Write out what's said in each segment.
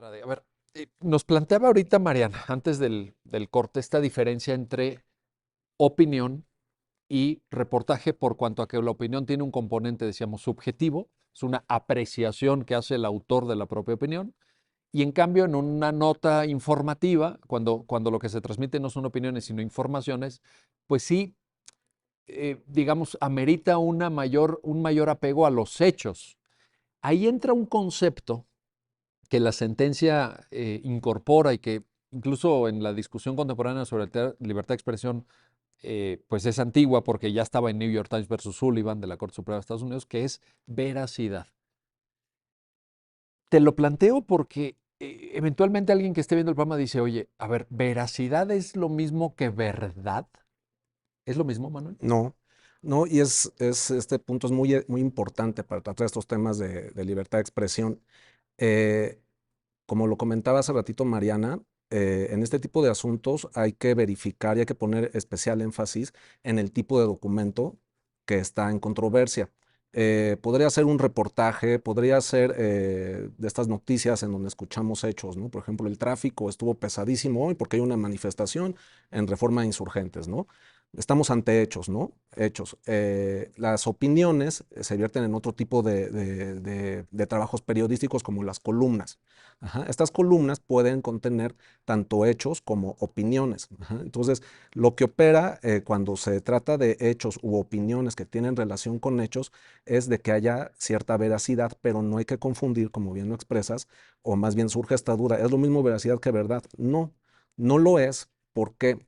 Andrade. A ver, nos planteaba ahorita Mariana, antes del corte, esta diferencia entre opinión y reportaje por cuanto a que la opinión tiene un componente, decíamos, subjetivo, es una apreciación que hace el autor de la propia opinión, y en cambio en una nota informativa, cuando lo que se transmite no son opiniones sino informaciones, pues sí, digamos, amerita un mayor apego a los hechos. Ahí entra un concepto que la sentencia incorpora y que incluso en la discusión contemporánea sobre la libertad de expresión, pues es antigua porque ya estaba en New York Times versus Sullivan de la Corte Suprema de Estados Unidos, que es veracidad. Te lo planteo porque eventualmente alguien que esté viendo el programa dice, oye, a ver, ¿veracidad es lo mismo que verdad? ¿Es lo mismo, Manuel? No, no, y este punto es muy importante para tratar estos temas de libertad de expresión. Eh, Como lo comentaba hace ratito Mariana, en este tipo de asuntos hay que verificar y hay que poner especial énfasis en el tipo de documento que está en controversia. Podría ser un reportaje, podría ser de estas noticias en donde escuchamos hechos, ¿no? Por ejemplo, el tráfico estuvo pesadísimo hoy porque hay una manifestación en Reforma de Insurgentes, ¿no? Estamos ante hechos, ¿no? Hechos. Las opiniones se vierten en otro tipo de trabajos periodísticos como las columnas. Ajá. Estas columnas pueden contener tanto hechos como opiniones. Ajá. Entonces, lo que opera cuando se trata de hechos u opiniones que tienen relación con hechos es de que haya cierta veracidad, pero no hay que confundir, como bien lo expresas, o más bien surge esta duda, ¿es lo mismo veracidad que verdad? No, no lo es. ¿Por qué?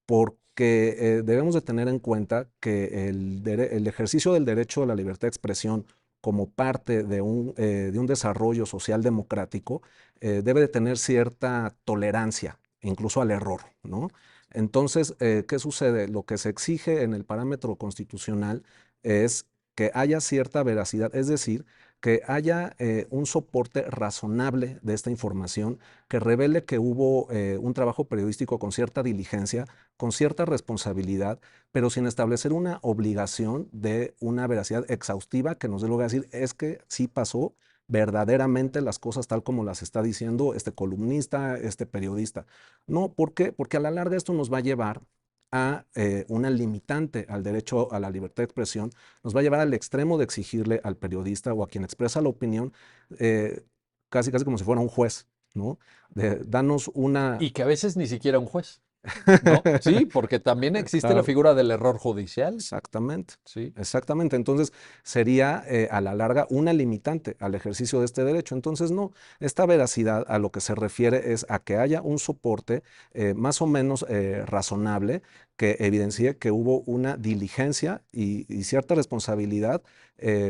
Porque debemos de tener en cuenta que el ejercicio del derecho a la libertad de expresión como parte de un desarrollo social democrático debe de tener cierta tolerancia, incluso al error, ¿no? Entonces, ¿qué sucede? Lo que se exige en el parámetro constitucional es que haya cierta veracidad, es decir, que haya un soporte razonable de esta información que revele que hubo un trabajo periodístico con cierta diligencia, con cierta responsabilidad, pero sin establecer una obligación de una veracidad exhaustiva que nos dé lugar a decir, es que sí pasó verdaderamente las cosas tal como las está diciendo este columnista, este periodista. No, ¿por qué? Porque a la larga esto nos va a llevar a una limitante al derecho a la libertad de expresión, nos va a llevar al extremo de exigirle al periodista o a quien expresa la opinión, eh, casi casi como si fuera un juez, ¿no? De danos una... Y que a veces ni siquiera un juez, ¿no? Sí, porque también existe la Claro, figura del error judicial. exactamente, Sí. exactamente. Entonces sería a la larga una limitante al ejercicio de este derecho. Entonces no, esta veracidad a lo que se refiere es a que haya un soporte más o menos razonable que evidencie que hubo una diligencia y cierta responsabilidad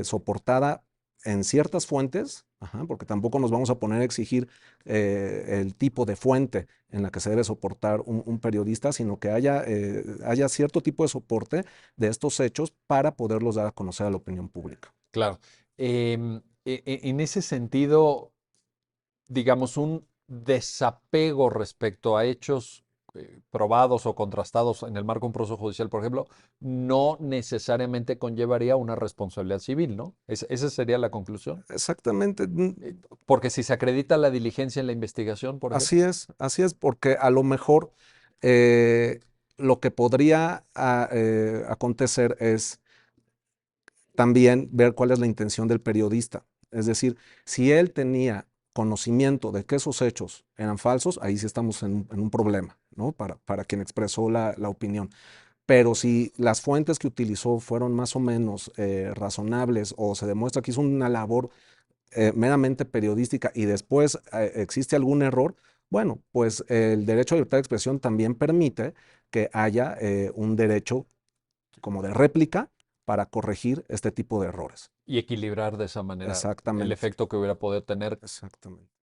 soportada en ciertas fuentes, ajá, porque tampoco nos vamos a poner a exigir el tipo de fuente en la que se debe soportar un periodista, sino que haya cierto tipo de soporte de estos hechos para poderlos dar a conocer a la opinión pública. Claro. En ese sentido, digamos, un desapego respecto a hechos probados o contrastados en el marco de un proceso judicial, por ejemplo, no necesariamente conllevaría una responsabilidad civil, ¿no? Esa sería la conclusión. Exactamente, Porque si se acredita la diligencia en la investigación, por ejemplo. así es, porque a lo mejor eh, lo que podría acontecer es también ver cuál es la intención del periodista. Es decir, si él tenía conocimiento de que esos hechos eran falsos, ahí sí estamos en un problema, ¿no? Para quien expresó la opinión. Pero si las fuentes que utilizó fueron más o menos razonables o se demuestra que hizo una labor meramente periodística y después existe algún error, bueno, pues el derecho a libertad de expresión también permite que haya un derecho como de réplica para corregir este tipo de errores. Y equilibrar de esa manera el Exactamente, efecto que hubiera podido tener exactamente.